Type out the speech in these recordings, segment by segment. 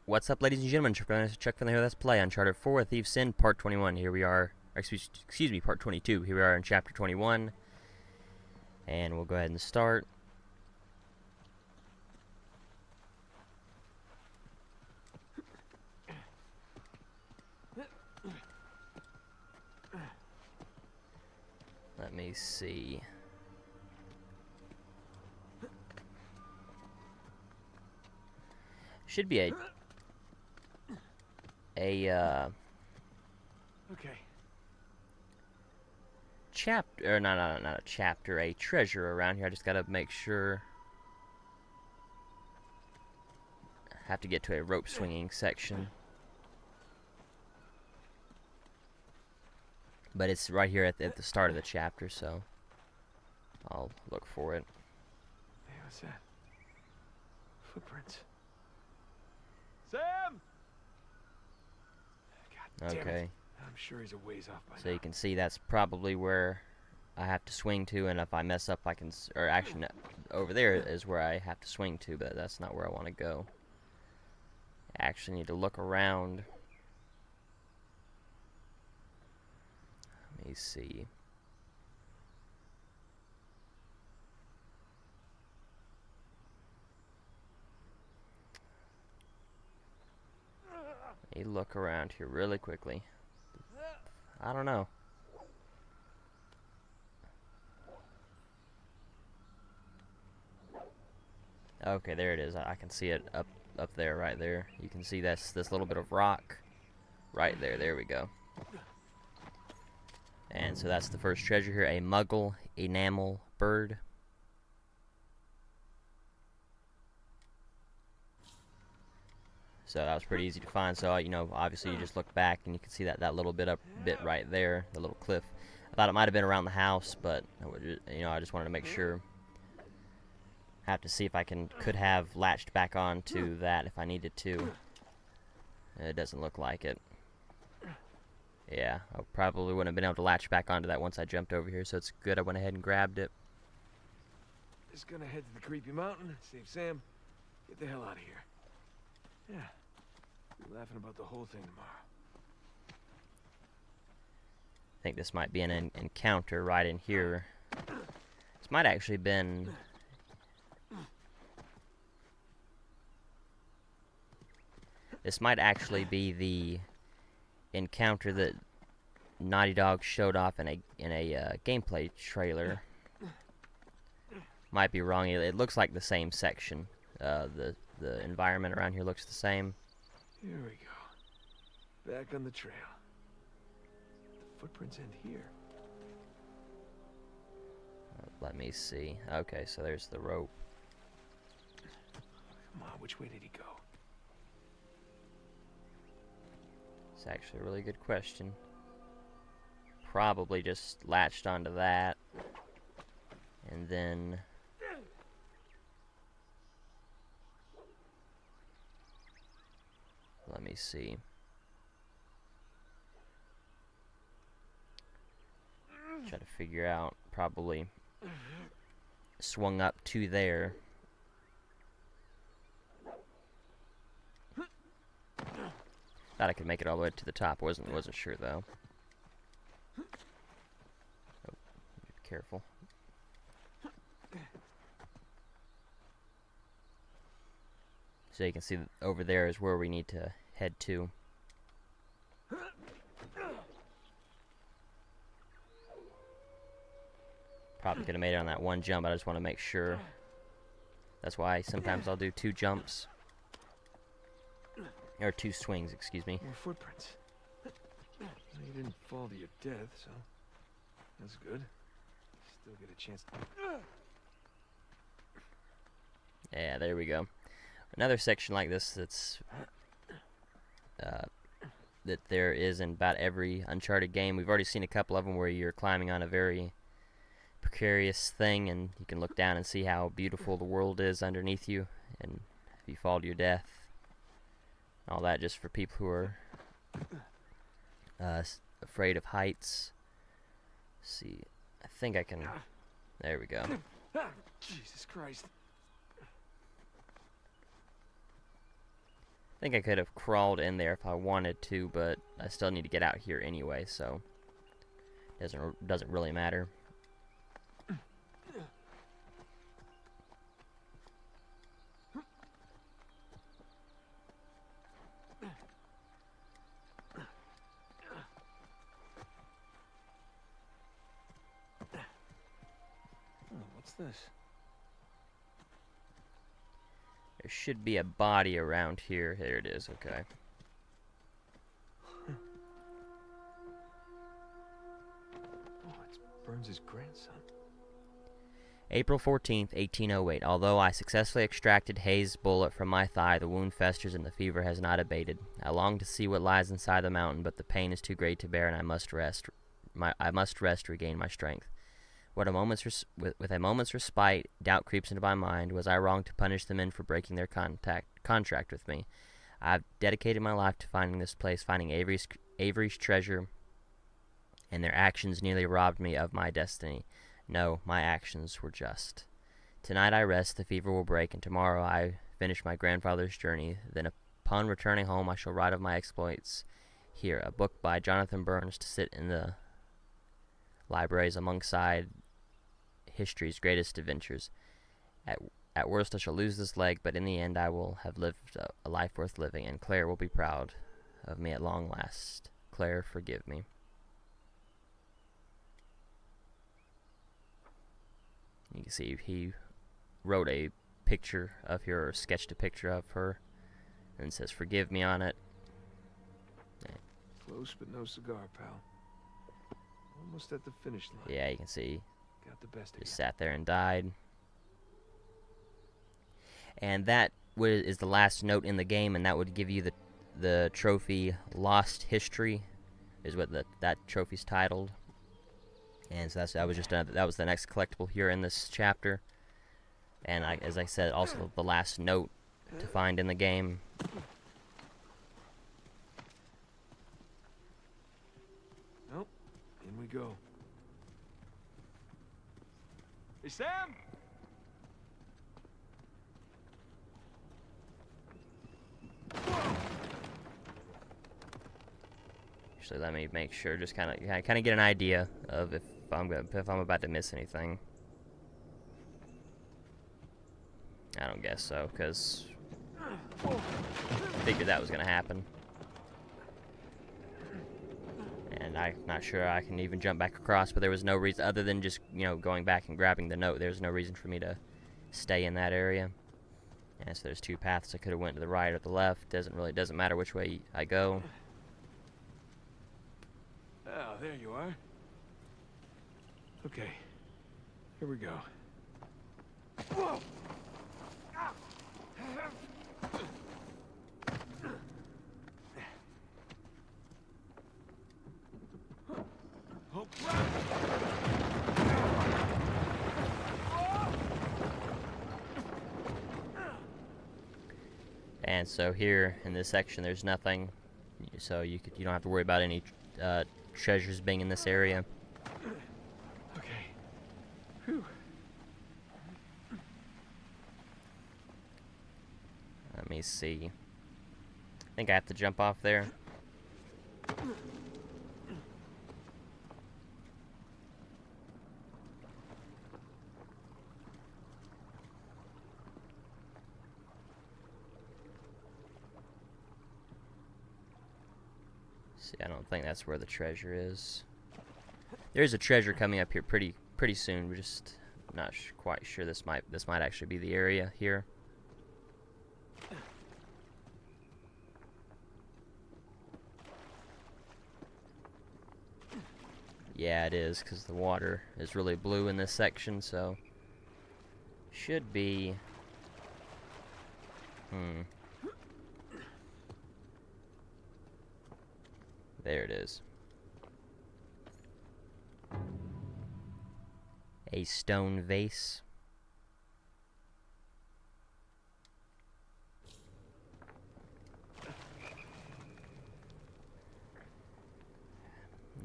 What's up, ladies and gentlemen? Chuck from here. Let's play Uncharted 4: A Thief's Sin, Part 21. Here we are. Excuse me, Part 22. Here we are in Chapter 21, and we'll go ahead and start. Let me see. Should be a Okay. chapter, or not a chapter, a treasure around here. I just gotta make sure. I have to get to a rope swinging section, but it's right here at the start of the chapter, so I'll look for it. Hey, what's that? Footprints. Sam! God damn Okay. it. I'm sure he's a ways off by So now. you can see that's probably where I have to swing to, and if I mess up, I can, or actually, no, over there is where I have to swing to, but that's not where I want to go. I actually need to look around. Let me see. Let me look around here really quickly. I don't know. Okay, there it is. I can see it up there, right there. You can see this little bit of rock right there. There we go. And so that's the first treasure here, a muggle enamel bird. So that was pretty easy to find. So, you know, obviously you just look back and you can see that little bit right there, the little cliff. I thought it might have been around the house, but you know, I just wanted to make sure. Have to see if I could have latched back on to that if I needed to. It doesn't look like it. Yeah, I probably wouldn't have been able to latch back onto that once I jumped over here, so it's good I went ahead and grabbed it. Just gonna head to the creepy mountain, save Sam, get the hell out of here. Yeah. Be laughing about the whole thing tomorrow. I think this might be an encounter right in here. This might actually been... This might actually be the encounter that Naughty Dog showed off in a gameplay trailer. Might be wrong. It looks like the same section. The environment around here looks the same. Here we go. Back on the trail. The footprints end here. Let me see. Okay, so there's the rope. Come on, which way did he go? It's actually a really good question. Probably just latched onto that. And then... Let me see. Try to figure out. Probably swung up to there. Thought I could make it all the way to the top. Wasn't sure though. Oh, be careful. So you can see that over there is where we need to head to. Probably could have made it on that one jump, but I just want to make sure. That's why sometimes I'll do 2 jumps. Or 2 swings, excuse me. More footprints. Well, you didn't fall to your death, so that's good. Still get a chance. Yeah, there we go. Another section like this that's that there is in about every Uncharted game. We've already seen a couple of them where you're climbing on a very precarious thing and you can look down and see how beautiful the world is underneath you, and if you fall to your death, all that, just for people who are afraid of heights. Let's see, I think I can. There we go. Jesus Christ. I think I could have crawled in there if I wanted to, but I still need to get out here anyway, so doesn't really matter. Oh, what's this? There should be a body around here. There it is, okay. Oh, it's Burns' grandson. April 14th, 1808. Although I successfully extracted Hayes' bullet from my thigh, the wound festers and the fever has not abated. I long to see what lies inside the mountain, but the pain is too great to bear, and I must rest. Regain my strength. With a moment's respite, doubt creeps into my mind. Was I wrong to punish the men for breaking their contract with me? I've dedicated my life to finding this place, finding Avery's treasure, and their actions nearly robbed me of my destiny. No, my actions were just. Tonight I rest, the fever will break, and tomorrow I finish my grandfather's journey. Then upon returning home I shall write of my exploits here, a book by Jonathan Burns to sit in the libraries alongside history's greatest adventures. At worst I shall lose this leg, but in the end I will have lived a life worth living, and Claire will be proud of me at long last. Claire, forgive me. You can see he wrote a picture of her, or sketched a picture of her, and says forgive me on it. Close but no cigar, pal. Almost at the finish line. Yeah, you can see Got the best of just you. sat there and died. And that is the last note in the game, and that would give you the trophy Lost History, is what that trophy's titled. And so that was the next collectible here in this chapter. And as I said, also the last note to find in the game. Nope. In we go. Hey, Sam! Actually, let me make sure, just kind of get an idea of if I'm about to miss anything. I don't guess so, because I figured that was going to happen. And I'm not sure I can even jump back across, but there was no reason, other than just, going back and grabbing the note, there's no reason for me to stay in that area. And so there's two paths. I could have went to the right or the left. Doesn't matter which way I go. Oh, there you are. Okay. Here we go. Whoa! Oh, crap! And so here in this section, there's nothing, so you don't have to worry about any treasures being in this area. Okay. Whew. Let me see. I think I have to jump off there. See, I don't think that's where the treasure is. There's a treasure coming up here pretty soon. We're just not quite sure. This might actually be the area here. Yeah, it is, because the water is really blue in this section, so should be. There it is. A stone vase.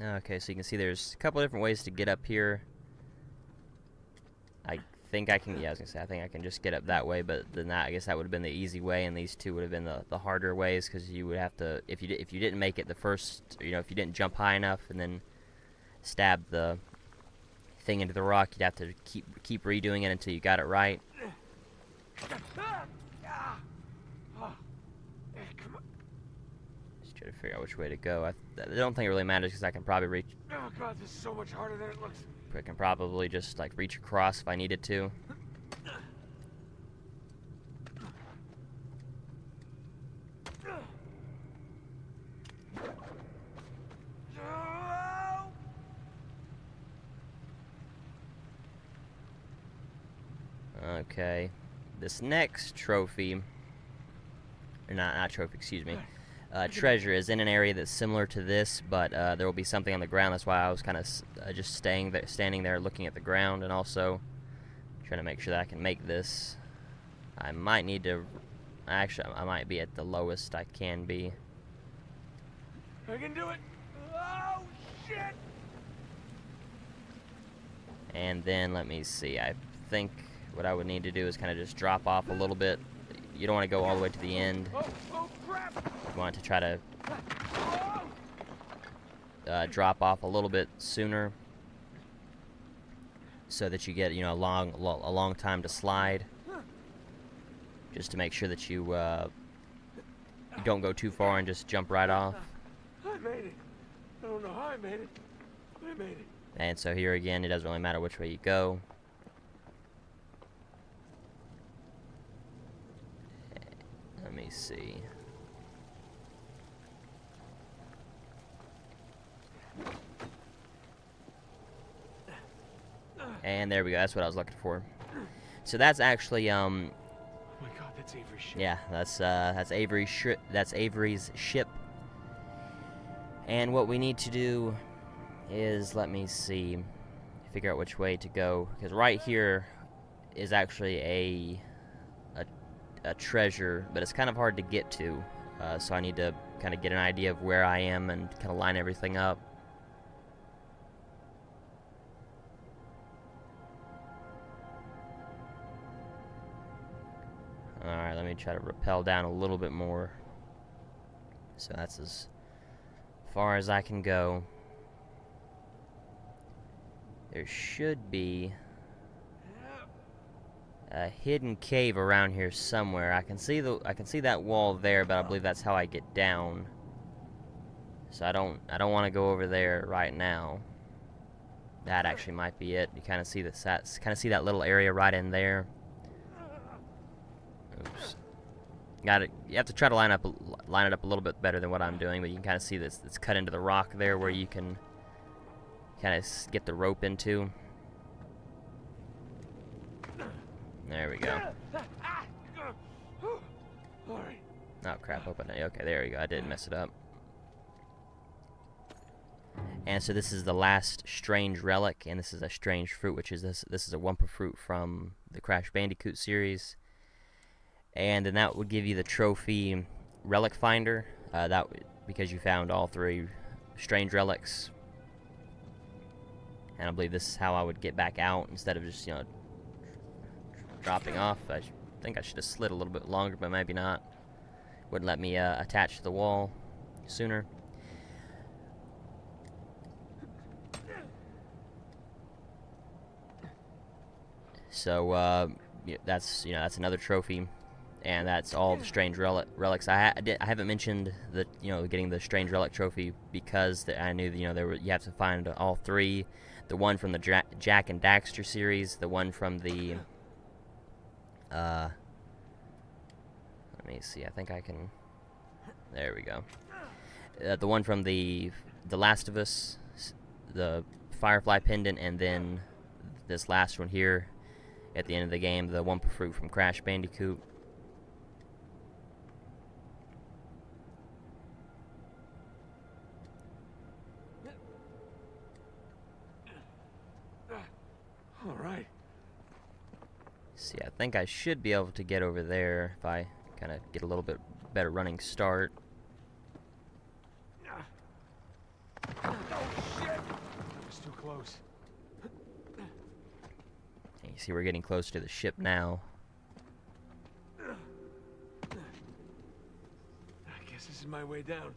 Okay, so you can see there's a couple different ways to get up here. I think I can. Yeah, I was gonna say I think I can just get up that way, but then that, I guess that would have been the easy way, and these two would have been the harder ways, because you would have to, if you didn't make it the first, you know, if you didn't jump high enough and then stab the thing into the rock, you'd have to keep redoing it until you got it right. Just try to figure out which way to go. I don't think it really matters, because I can probably reach. Oh god, this is so much harder than it looks. I can probably just like reach across if I needed to. Okay, this next trophy, or not trophy, excuse me, treasure is in an area that's similar to this, but there will be something on the ground. That's why I was kind of just standing there looking at the ground, and also trying to make sure that I can make this. I might need to, actually, I might be at the lowest I can be. I can do it. Oh shit! And then let me see. I think what I would need to do is kind of just drop off a little bit. You don't want to go all the way to the end. Oh crap! You want to try to drop off a little bit sooner, so that you get, you know, a long time to slide. Just to make sure that you don't go too far and just jump right off. I made it. I don't know how I made it. I made it. And so here again, it doesn't really matter which way you go. Let me see. And there we go. That's what I was looking for. So that's actually Oh my god, that's Avery's ship. yeah, that's Avery's ship. And what we need to do is, let me see, figure out which way to go, because right here is actually a treasure, but it's kind of hard to get to, so I need to kind of get an idea of where I am and kind of line everything up. Alright, let me try to rappel down a little bit more. So that's as far as I can go. There should be a hidden cave around here somewhere. I can see that wall there, but I believe that's how I get down. So I don't want to go over there right now. That actually might be it. You kind of see that little area right in there. Oops. Got it. You have to try to line it up a little bit better than what I'm doing, but you can kind of see this. It's cut into the rock there, where you can kind of get the rope into. There we go. Oh crap! Open it. Okay, there we go. I did mess it up. And so this is the last strange relic, and this is a strange fruit, which is this is a Wumpa fruit from the Crash Bandicoot series. And then that would give you the trophy relic finder, because you found all 3 strange relics. And I believe this is how I would get back out instead of just, you know, dropping off. I think I should have slid a little bit longer, but maybe not. Wouldn't let me attach to the wall sooner. So that's another trophy. And that's all the strange relics. I haven't mentioned getting the strange relic trophy, because I knew that, you have to find all 3. The one from the Jack and Daxter series, the one from the let me see. I think I can. There we go. The one from the Last of Us, the Firefly pendant, and then this last one here at the end of the game, the Wumpa fruit from Crash Bandicoot. All right. See, I think I should be able to get over there if I kind of get a little bit better running start. Oh shit! That was too close. You You see we're getting close to the ship now. I guess this is my way down.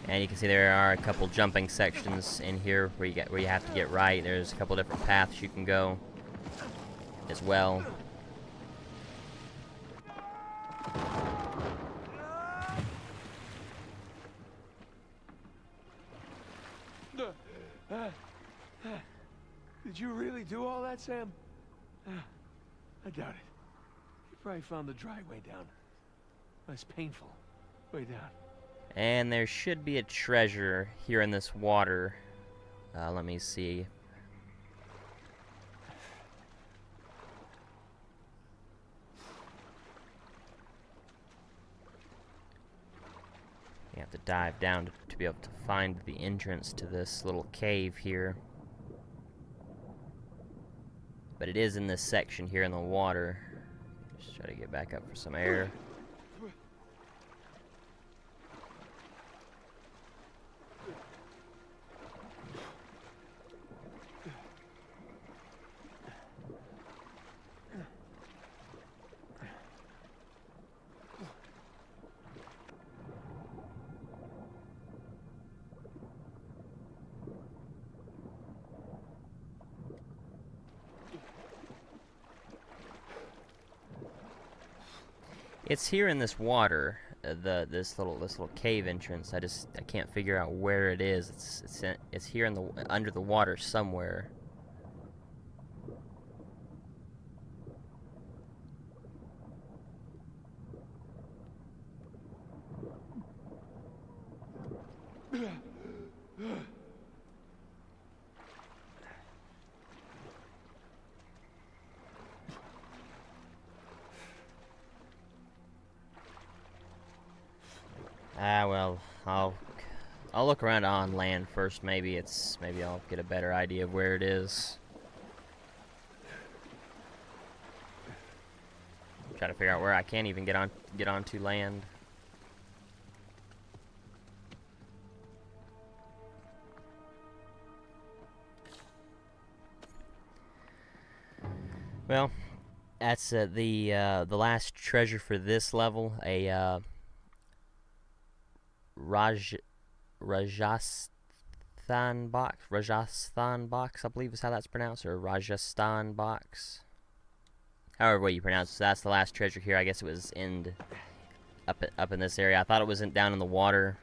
And you can see there are a couple jumping sections in here where you have to get right. There's a couple different paths you can go as well. Did you really do all that, Sam? I doubt it. You probably found the dry way down. Less painful. Way down. And there should be a treasure here in this water. Let me see. You have to dive down to be able to find the entrance to this little cave here. But it is in this section here in the water. Just try to get back up for some air. It's here in this water, this little cave entrance. I can't figure out where it is. It's here in the under the water somewhere. Well, I'll look around on land first. Maybe I'll get a better idea of where it is. Try to figure out where I can't even get onto land. Well, that's the last treasure for this level. A Rajasthan box, I believe is how that's pronounced, or Rajasthan box. However way you pronounce it. So that's the last treasure here. I guess it was up in this area. I thought it was down in the water,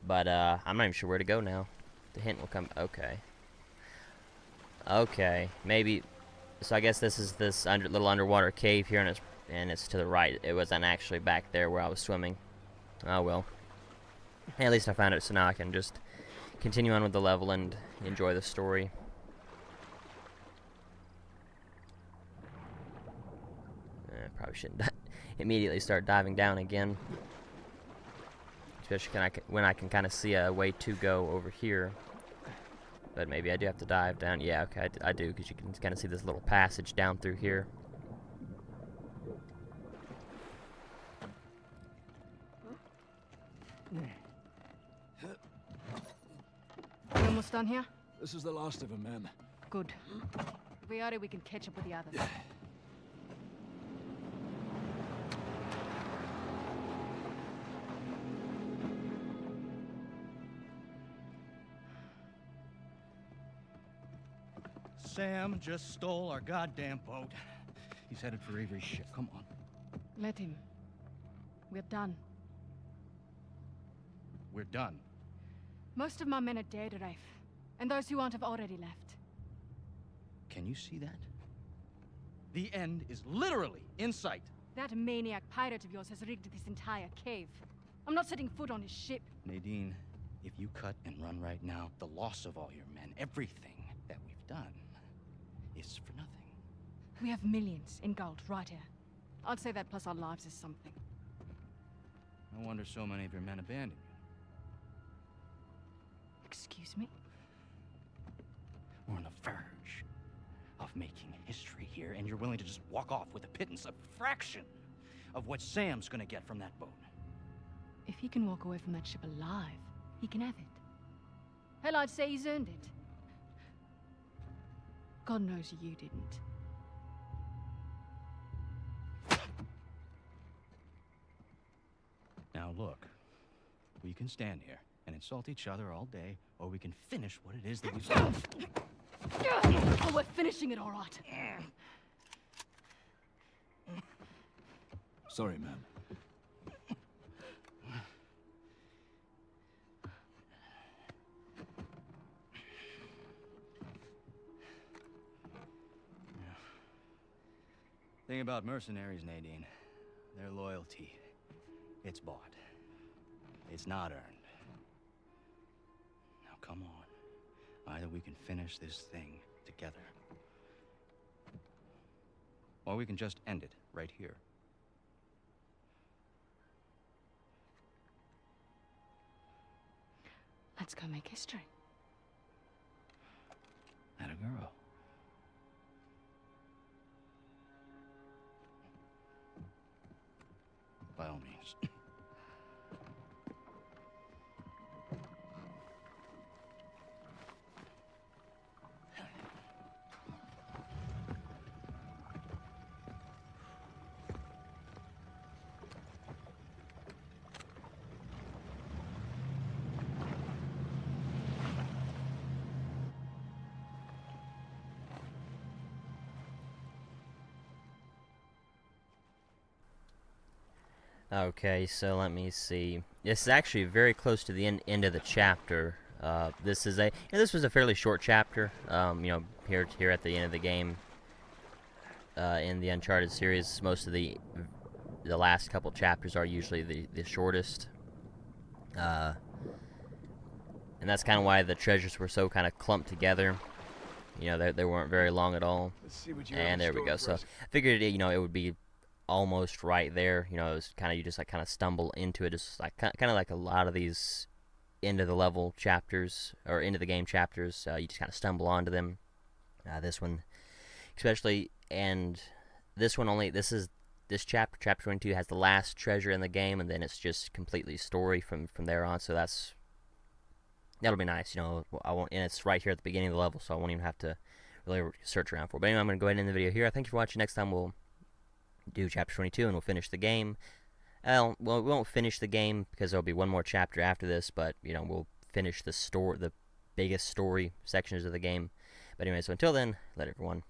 but I'm not even sure where to go now. The hint will come. Okay, maybe. So I guess this is this little underwater cave here, and it's to the right. It wasn't actually back there where I was swimming. Oh well. At least I found it, so now I can just continue on with the level and enjoy the story. Probably shouldn't immediately start diving down again, especially when I can kind of see a way to go over here. But maybe I do have to dive down. Yeah, okay, I do, because you can kind of see this little passage down through here. You almost done here? This is the last of them, ma'am. Good. If we are, we can catch up with the others. Sam just stole our goddamn boat. He's headed for Avery's ship. Come on. Let him. We're done. We're done. Most of my men are dead, Rafe. And those who aren't have already left. Can you see that? The end is literally in sight. That maniac pirate of yours has rigged this entire cave. I'm not setting foot on his ship. Nadine, if you cut and run right now, the loss of all your men, everything that we've done, is for nothing. We have millions in gold right here. I'd say that plus our lives is something. No wonder so many of your men abandoned you. Excuse me? We're on the verge of making history here, and you're willing to just walk off with a pittance, a fraction of what Sam's gonna get from that boat. If he can walk away from that ship alive, he can have it. Hell, I'd say he's earned it. God knows you didn't. Now look, we can stand here and insult each other all day, or we can finish what it is that we've done. Oh, we're finishing it all right. Sorry, ma'am. Thing about mercenaries, Nadine, their loyalty, it's bought. It's not earned. Now come on. Either we can finish this thing together, or we can just end it right here. Let's go make history. Atta girl. By all means. Okay, so let me see. This is actually very close to the end of the chapter. This is this was a fairly short chapter. Here at the end of the game. In the Uncharted series, most of the last couple chapters are usually the shortest. And that's kind of why the treasures were so kind of clumped together. They weren't very long at all. Let's see what you And there we go. So I figured, it would be almost right there. It was kind of, you just like kind of stumble into it. Just like kind of like a lot of these end of the level chapters or end of the game chapters. You just kind of stumble onto them. This one, especially, and this one only. This chapter 22 has the last treasure in the game, and then it's just completely story from there on. So that'll be nice. I won't, and it's right here at the beginning of the level, so I won't even have to really search around for it. But anyway, I'm going to go ahead and end the video here. Thank you for watching. Next time we'll do chapter 22 and we'll finish the game. Well, we won't finish the game because there'll be one more chapter after this, but we'll finish the biggest story sections of the game. But anyway, so until then, let everyone